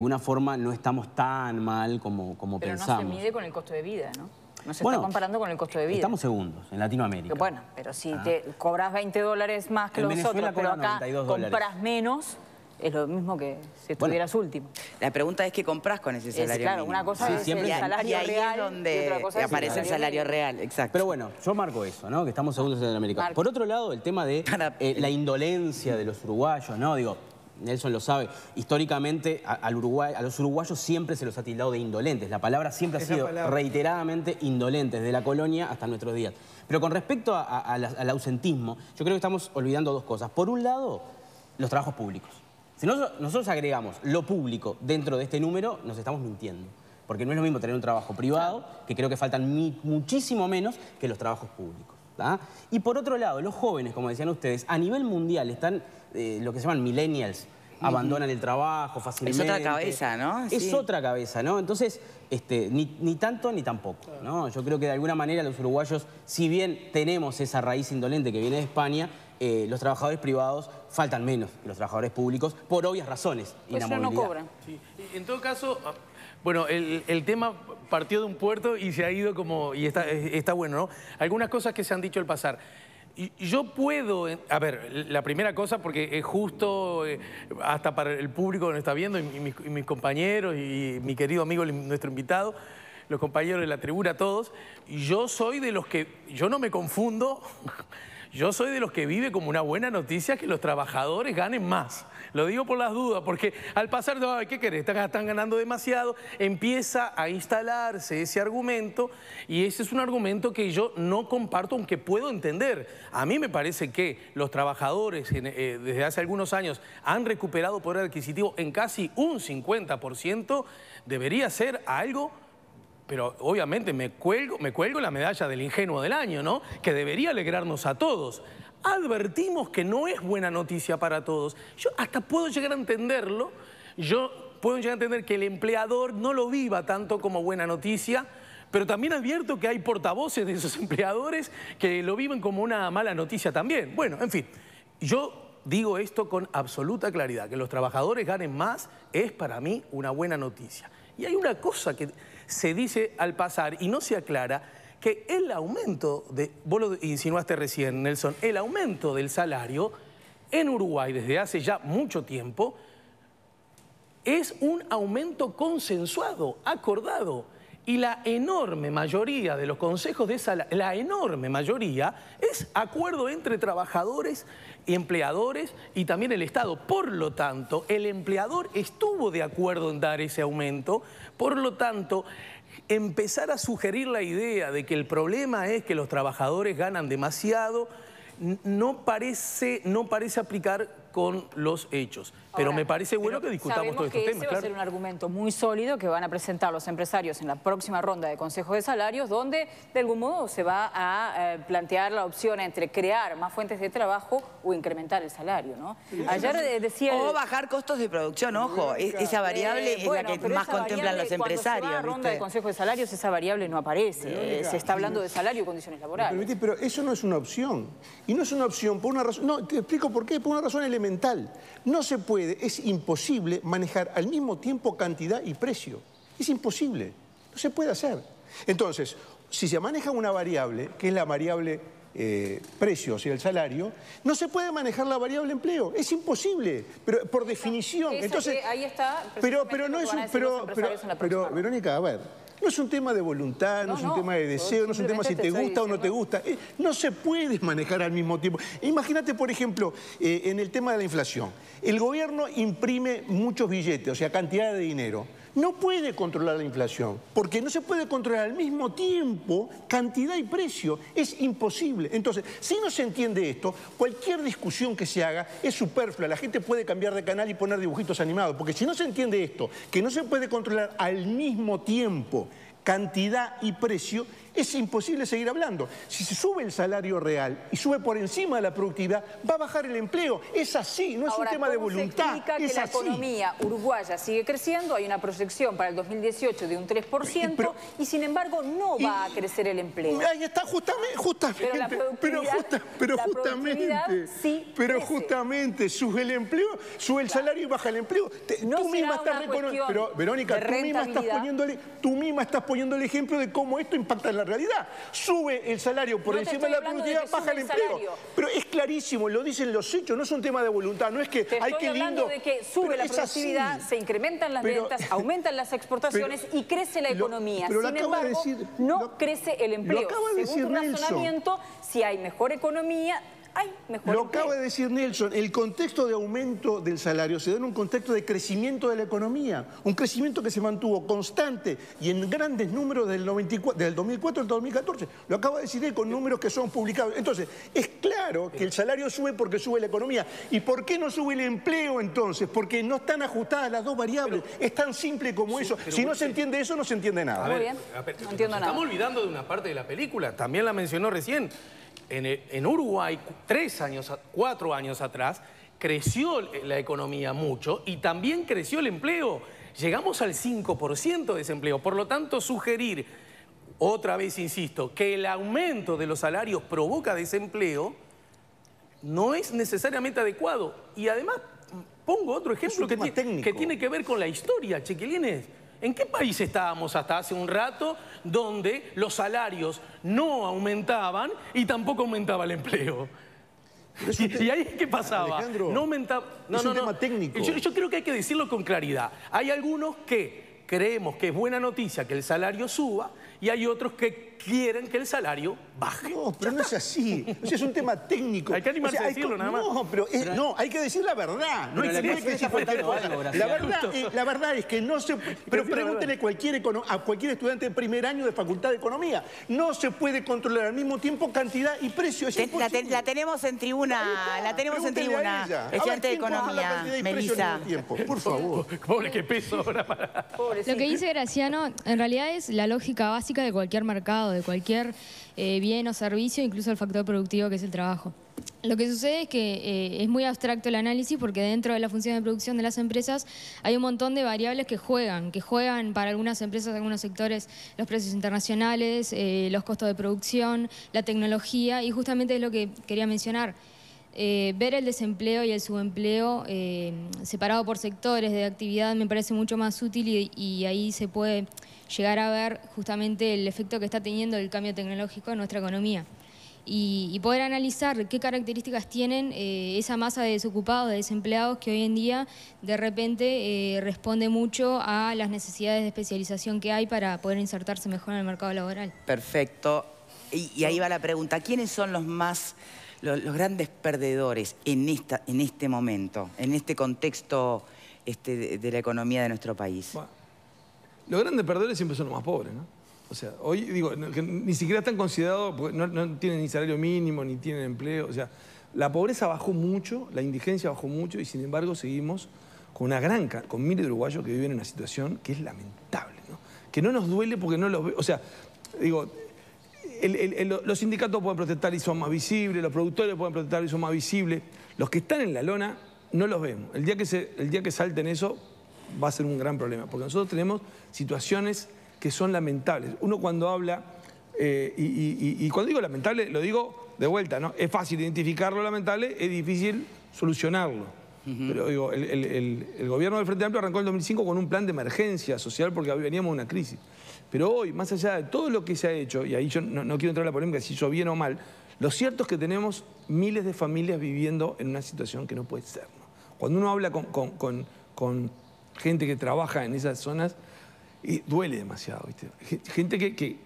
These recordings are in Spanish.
alguna forma no estamos tan mal como Pero pensamos. no se mide con el costo de vida, ¿no? No se está comparando con el costo de vida. Estamos segundos en Latinoamérica. Bueno, pero si te cobras $20 más que los otros, pero acá compras menos, es lo mismo que si estuvieras último. La pregunta es qué compras con ese salario claro, mínimo. una cosa es el salario real y ahí es donde y otra cosa aparece el salario real. Exacto. Pero bueno, yo marco eso, ¿no? Que estamos segundos en Latinoamérica. Por otro lado, el tema de la indolencia de los uruguayos, ¿no? Digo, Nelson lo sabe, históricamente a los uruguayos siempre se los ha tildado de indolentes. La palabra siempre ha sido reiteradamente indolentes, desde la colonia hasta nuestros días. Pero con respecto al ausentismo, yo creo que estamos olvidando dos cosas. Por un lado, los trabajos públicos. Si nosotros agregamos lo público dentro de este número, nos estamos mintiendo. Porque no es lo mismo tener un trabajo privado, que creo que faltan muchísimo menos que los trabajos públicos. ¿tá? Y por otro lado, los jóvenes, como decían ustedes, a nivel mundial están lo que se llaman millennials, abandonan el trabajo fácilmente. Es otra cabeza, ¿no? Es otra cabeza, ¿no? Entonces, ni tanto ni tampoco, ¿no? Yo creo que de alguna manera los uruguayos, si bien tenemos esa raíz indolente que viene de España, los trabajadores privados faltan menos que los trabajadores públicos, por obvias razones. Pues ellos no cobran. Sí. En todo caso, bueno, el tema partió de un puerto y se ha ido como... y está bueno, ¿no? Algunas cosas que se han dicho al pasar. Yo puedo... A ver, la primera cosa, porque es justo hasta para el público que nos está viendo, y mis compañeros, y mi querido amigo, nuestro invitado, los compañeros de la tribuna, todos, yo soy de los que... Yo no me confundo... Yo soy de los que vive como una buena noticia que los trabajadores ganen más. Lo digo por las dudas, porque al pasar de, ¿qué querés? Están ganando demasiado, empieza a instalarse ese argumento, y ese es un argumento que yo no comparto, aunque puedo entender. A mí me parece que los trabajadores desde hace algunos años han recuperado poder adquisitivo en casi un 50%, debería ser algo... Pero obviamente me cuelgo la medalla del ingenuo del año, ¿no? Que debería alegrarnos a todos. Advertimos que no es buena noticia para todos. Yo hasta puedo llegar a entenderlo. Yo puedo llegar a entender que el empleador no lo viva tanto como buena noticia, pero también advierto que hay portavoces de esos empleadores que lo viven como una mala noticia también. Bueno, en fin, yo digo esto con absoluta claridad. Que los trabajadores ganen más es para mí una buena noticia. Y hay una cosa que se dice al pasar y no se aclara, que el aumento vos lo insinuaste recién, Nelson, el aumento del salario en Uruguay desde hace ya mucho tiempo es un aumento consensuado, acordado. Y la enorme mayoría de los consejos de salario, la enorme mayoría, es acuerdo entre trabajadores y empleadores y también el Estado. Por lo tanto, el empleador estuvo de acuerdo en dar ese aumento. Por lo tanto, empezar a sugerir la idea de que el problema es que los trabajadores ganan demasiado, no parece aplicar con los hechos. Pero me parece bueno que discutamos todos estos temas. Ese va a ser un argumento muy sólido que van a presentar los empresarios en la próxima ronda de consejos de salarios, donde de algún modo se va a plantear la opción entre crear más fuentes de trabajo o incrementar el salario, ¿no? Ayer decía... O bajar costos de producción, ojo. Esa variable es la que más contemplan los empresarios. Cuando se va a ronda de consejos de salarios, esa variable no aparece. Se está hablando de salario y condiciones laborales. Pero eso no es una opción. Y no es una opción por una razón... No, te explico por qué. Por una razón elemental. No se puede, es imposible manejar al mismo tiempo cantidad y precio. Es imposible. No se puede hacer. Entonces, si se maneja una variable, que es la variable precio, o sea, el salario, no se puede manejar la variable empleo. Es imposible, pero por definición. Entonces, ahí está. Pero no es un... Pero, Verónica, a ver... No es un tema de voluntad, no es un tema de deseo, no es un tema si te gusta o no te gusta. No se puede manejar al mismo tiempo. Imagínate, por ejemplo, en el tema de la inflación. El gobierno imprime muchos billetes, o sea, cantidad de dinero. No puede controlar la inflación, porque no se puede controlar al mismo tiempo cantidad y precio. Es imposible. Entonces, si no se entiende esto, cualquier discusión que se haga es superflua. La gente puede cambiar de canal y poner dibujitos animados, porque si no se entiende esto, que no se puede controlar al mismo tiempo cantidad y precio, es imposible seguir hablando. Si se sube el salario real y sube por encima de la productividad, va a bajar el empleo. Es así, no es un tema de voluntad. ¿Cómo se explica que la economía uruguaya sigue creciendo? Hay una proyección para el 2018 de un 3% y sin embargo no va a crecer el empleo. Ahí está, justamente. Pero justamente sube el empleo, sube el salario y baja el empleo. Tú misma estás reconociendo. Pero Verónica, tú misma estás poniendo el ejemplo de cómo esto impacta en la realidad. Sube el salario por encima de la productividad, baja el empleo. Pero es clarísimo, lo dicen los hechos, no es un tema de voluntad, no es que hay que lindo. De que sube la productividad, se incrementan las ventas, aumentan las exportaciones y crece la economía. Sin embargo, no crece el empleo. Según tu razonamiento, si hay mejor economía, hay mejor Lo empleo. acaba de decir Nelson, el contexto de aumento del salario se da en un contexto de crecimiento de la economía, un crecimiento que se mantuvo constante y en grandes números del 2004 al 2014. Lo acaba de decir él con números que son publicados. Entonces, es claro que el salario sube porque sube la economía. ¿Y por qué no sube el empleo entonces? Porque no están ajustadas las dos variables. Es tan simple como eso. Si no se entiende eso, no se entiende nada. Muy bien, no entiendo nada. Estamos olvidando de una parte de la película, también la mencionó recién. En Uruguay, 4 años atrás, creció la economía mucho y también creció el empleo. Llegamos al 5% de desempleo. Por lo tanto, sugerir, otra vez insisto, que el aumento de los salarios provoca desempleo no es necesariamente adecuado. Y además, pongo otro ejemplo que tiene que ver con la historia, chiquilines. ¿En qué país estábamos hasta hace un rato donde los salarios no aumentaban y tampoco aumentaba el empleo? ¿Y ahí qué pasaba? Alejandro, no aumentaba. es un tema técnico. Yo creo que hay que decirlo con claridad. Hay algunos que creemos que es buena noticia que el salario suba y hay otros que quieren que el salario baje. No, pero no es así. O sea, es un tema técnico. Hay que animarse a decirlo nada más. No, hay que decir la verdad. No hay que decir cualquier cosa. La verdad es que no se... Pero pregúntenle a cualquier estudiante de primer año de Facultad de Economía. No se puede controlar al mismo tiempo cantidad y precio. La tenemos en tribuna, estudiante de Economía, Melissa. Por favor. Pobre, qué peso ahora para... Lo que dice Graciano, en realidad es la lógica básica de cualquier mercado, de cualquier bien o servicio, incluso el factor productivo que es el trabajo. Lo que sucede es que es muy abstracto el análisis porque dentro de la función de producción de las empresas hay un montón de variables que juegan para algunas empresas, algunos sectores, los precios internacionales, los costos de producción, la tecnología, y justamente es lo que quería mencionar. Ver el desempleo y el subempleo separado por sectores de actividad me parece mucho más útil y ahí se puede llegar a ver justamente el efecto que está teniendo el cambio tecnológico en nuestra economía y poder analizar qué características tienen esa masa de desocupados, de desempleados que hoy en día de repente responde mucho a las necesidades de especialización que hay para poder insertarse mejor en el mercado laboral. Perfecto. Y ahí va la pregunta, ¿quiénes son los grandes perdedores en este momento, en este contexto de la economía de nuestro país? Bueno, los grandes perdedores siempre son los más pobres, ¿no? O sea, hoy digo, que ni siquiera están considerados, porque no tienen ni salario mínimo, ni tienen empleo. O sea, la pobreza bajó mucho, la indigencia bajó mucho y sin embargo seguimos con con miles de uruguayos que viven en una situación que es lamentable, ¿no? Que no nos duele porque no los ve. O sea, digo, los sindicatos pueden protestar y son más visibles, los productores pueden protestar y son más visibles. Los que están en la lona no los vemos. El día que salten eso va a ser un gran problema, porque nosotros tenemos situaciones que son lamentables. Uno cuando habla, y cuando digo lamentable, lo digo de vuelta, ¿no? Es fácil identificarlo lamentable, es difícil solucionarlo. Pero digo, el gobierno del Frente Amplio arrancó en el 2005 con un plan de emergencia social porque veníamos de una crisis. Pero hoy, más allá de todo lo que se ha hecho, y ahí yo no quiero entrar en la polémica si hizo bien o mal, lo cierto es que tenemos miles de familias viviendo en una situación que no puede ser, ¿no? Cuando uno habla con gente que trabaja en esas zonas, duele demasiado, ¿viste? Gente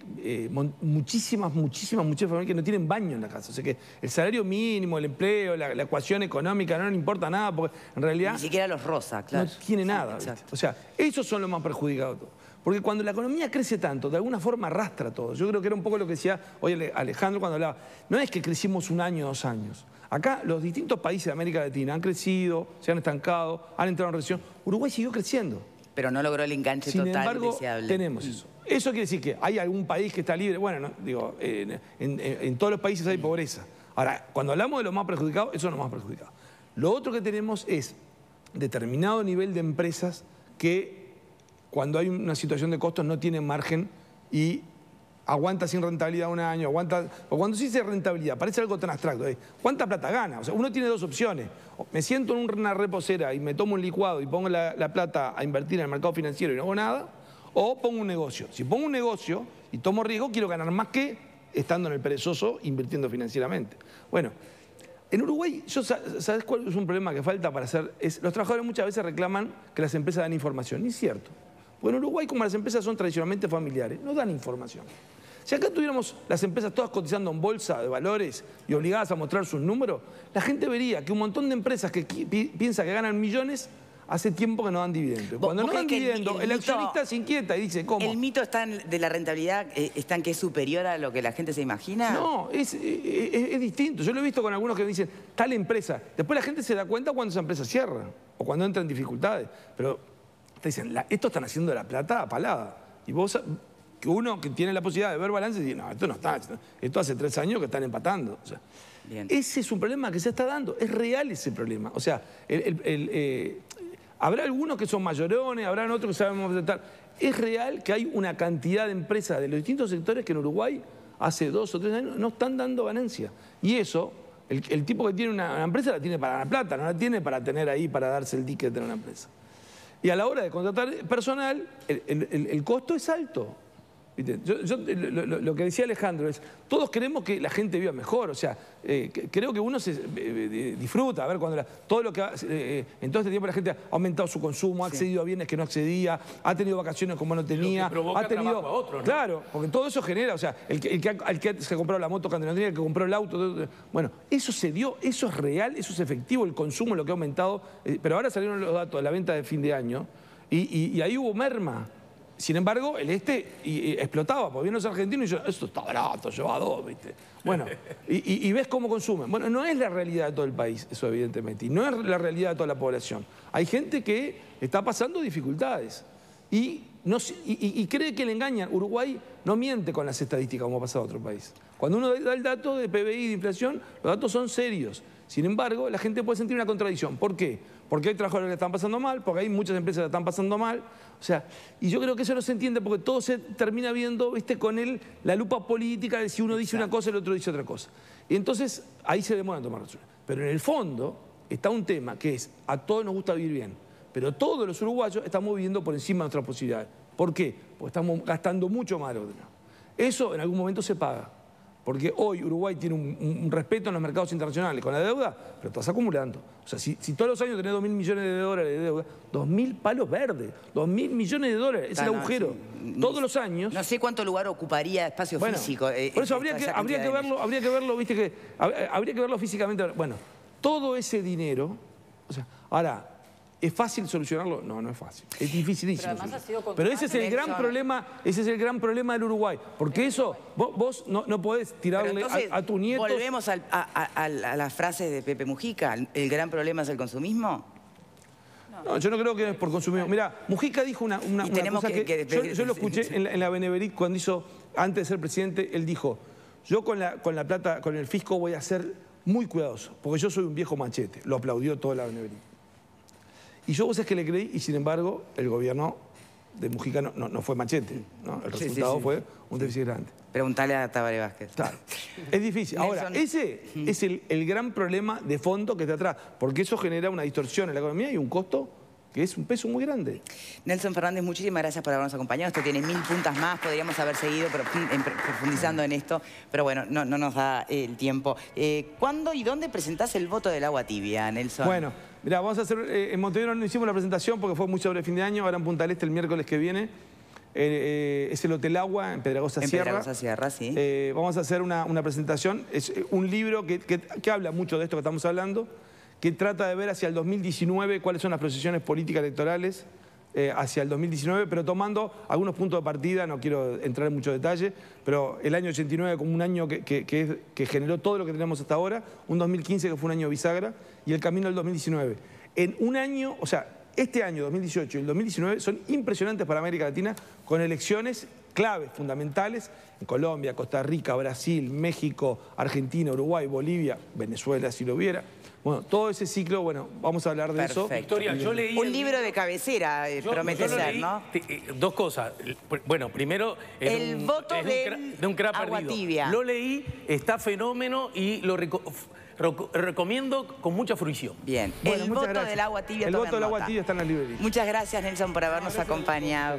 muchísimas familias que no tienen baño en la casa. O sea que el salario mínimo, el empleo, la ecuación económica no le importa nada porque en realidad... Ni siquiera los rosa, claro. No tiene nada, ¿viste? O sea, esos son los más perjudicados. Porque cuando la economía crece tanto, de alguna forma arrastra todo. Yo creo que era un poco lo que decía hoy Alejandro cuando hablaba. No es que crecimos 1 año, 2 años. Acá los distintos países de América Latina han crecido, se han estancado, han entrado en recesión. Uruguay siguió creciendo. Pero no logró el enganche Sin total embargo, deseable. tenemos eso. Eso quiere decir que hay algún país que está libre. Bueno, no, digo, en todos los países hay pobreza. Ahora, cuando hablamos de los más perjudicados, esos son los más perjudicados. Lo otro que tenemos es determinado nivel de empresas que cuando hay una situación de costos no tienen margen y aguanta sin rentabilidad un año, aguanta... O cuando se dice rentabilidad, parece algo tan abstracto. ¿Cuánta plata gana? O sea, uno tiene dos opciones. Me siento en una reposera y me tomo un licuado y pongo la plata a invertir en el mercado financiero y no hago nada, o pongo un negocio. Si pongo un negocio y tomo riesgo, quiero ganar más que estando en el perezoso invirtiendo financieramente. Bueno, en Uruguay, ¿sabes cuál es un problema que falta para hacer? Los trabajadores muchas veces reclaman que las empresas dan información. Y es cierto. Porque en Uruguay, como las empresas son tradicionalmente familiares, no dan información. Si acá tuviéramos las empresas todas cotizando en bolsa de valores y obligadas a mostrar sus números, la gente vería que un montón de empresas que piensa que ganan millones hace tiempo que no dan dividendos. Cuando no dan dividendos, el accionista se inquieta y dice, ¿cómo? ¿El mito de la rentabilidad está en que es superior a lo que la gente se imagina? No, es distinto. Yo lo he visto con algunos que me dicen, tal empresa. Después la gente se da cuenta cuando esa empresa cierra o cuando entra en dificultades. Pero te dicen, esto están haciendo la plata apalada. Y vos... que uno que tiene la posibilidad de ver balance dice, no, esto no está, esto hace 3 años que están empatando. O sea, ese es un problema que se está dando, es real ese problema. O sea, habrá algunos que son mayorones, habrá otros que sabemos presentar. Es real que hay una cantidad de empresas de los distintos sectores que en Uruguay hace 2 o 3 años no están dando ganancia. Y eso, el tipo que tiene una empresa la tiene para ganar plata, no la tiene para tener ahí, para darse el ticket de tener una empresa. Y a la hora de contratar personal, el costo es alto. Lo que decía Alejandro es, todos queremos que la gente viva mejor, o sea, creo que uno se disfruta, a ver, cuando todo lo que en todo este tiempo la gente ha aumentado su consumo, ha accedido a bienes que no accedía, ha tenido vacaciones como no tenía, ha tenido trabajo a otro, ¿no? Claro, porque todo eso genera, o sea, el que se compró la moto cuando no tenía, el que compró el auto, bueno, eso se dio, eso es real, eso es efectivo, el consumo, lo que ha aumentado, pero ahora salieron los datos de la venta de fin de año y ahí hubo merma. Sin embargo, explotaba, porque vienen los argentinos y yo, esto está barato, lleva 2, ¿viste? Bueno, y ves cómo consumen. Bueno, no es la realidad de todo el país, eso evidentemente, y no es la realidad de toda la población. Hay gente que está pasando dificultades y cree que le engañan. Uruguay no miente con las estadísticas como ha pasado a otro país. Cuando uno da el dato de PBI, de inflación, los datos son serios. Sin embargo, la gente puede sentir una contradicción. ¿Por qué? Porque hay trabajadores que la están pasando mal, porque hay muchas empresas que la están pasando mal. O sea, y yo creo que eso no se entiende porque todo se termina viendo, ¿viste? Con la lupa política de si uno dice una cosa y el otro dice otra cosa. Y entonces ahí se demora en tomar decisiones. Pero en el fondo está un tema que es, a todos nos gusta vivir bien, pero todos los uruguayos estamos viviendo por encima de nuestras posibilidades. ¿Por qué? Porque estamos gastando mucho más de lo que tenemos. Eso en algún momento se paga. Porque hoy Uruguay tiene un respeto en los mercados internacionales con la deuda, pero estás acumulando. O sea, si todos los años tenés 2.000 millones de dólares de deuda, 2.000 palos verdes, 2.000 millones de dólares, es el agujero. Sí. Todos los años... No sé cuánto lugar ocuparía espacio físico. Por eso habría que verlo, viste que habría que verlo físicamente. Bueno, todo ese dinero, o sea, ahora... ¿Es fácil solucionarlo? No, no es fácil. Es dificilísimo. Pero ese es el gran problema del Uruguay. Porque eso, vos no podés tirarle a tu nieto. ¿Volvemos a las frases de Pepe Mujica? ¿El gran problema es el consumismo? No, yo no creo que es por consumismo. Mirá, Mujica dijo una cosa que yo lo escuché en la Beneverit cuando hizo, antes de ser presidente, él dijo, yo con la plata, con el fisco voy a ser muy cuidadoso, porque yo soy un viejo machete. Lo aplaudió toda la Beneverit. Y yo vos es que le creí y sin embargo el gobierno de Mujica no fue machete, ¿no? El resultado fue un déficit grande. Preguntale a Tabaré Vázquez. Claro, es difícil. Ahora, ese es el gran problema de fondo que está atrás, porque eso genera una distorsión en la economía y un costo que es un peso muy grande. Nelson Fernández, muchísimas gracias por habernos acompañado. Esto tiene 1000 puntas más, podríamos haber seguido profundizando en esto, pero bueno, no nos da el tiempo. ¿Cuándo y dónde presentás el voto del agua tibia, Nelson? Bueno, mirá, vamos a hacer, en Montevideo no hicimos la presentación porque fue muy sobre fin de año, ahora en Punta del Este el miércoles que viene. Es el Hotel Agua en Pedregosa Sierra. En Pedregosa Sierra, sí. Vamos a hacer una presentación, es un libro que habla mucho de esto que estamos hablando, que trata de ver hacia el 2019 cuáles son las procesiones políticas electorales hacia el 2019, pero tomando algunos puntos de partida, no quiero entrar en mucho detalle, pero el año 89 como un año que generó todo lo que tenemos hasta ahora, un 2015 que fue un año bisagra, y el camino al 2019. En un año, o sea, Este año, 2018 y el 2019, son impresionantes para América Latina, con elecciones claves, fundamentales, en Colombia, Costa Rica, Brasil, México, Argentina, Uruguay, Bolivia, Venezuela, si lo hubiera. Bueno, todo ese ciclo, bueno, vamos a hablar de eso. Victoria, yo leí un libro de cabecera, promete ser, ¿no? Dos cosas. Bueno, primero... El voto de un crack Agua perdido. Tibia. Lo leí, está fenómeno y lo recomiendo con mucha fruición. Bien. Bueno, el voto del Agua Tibia. El voto del Agua Tibia está en la librería. Muchas gracias, Nelson, por habernos acompañado.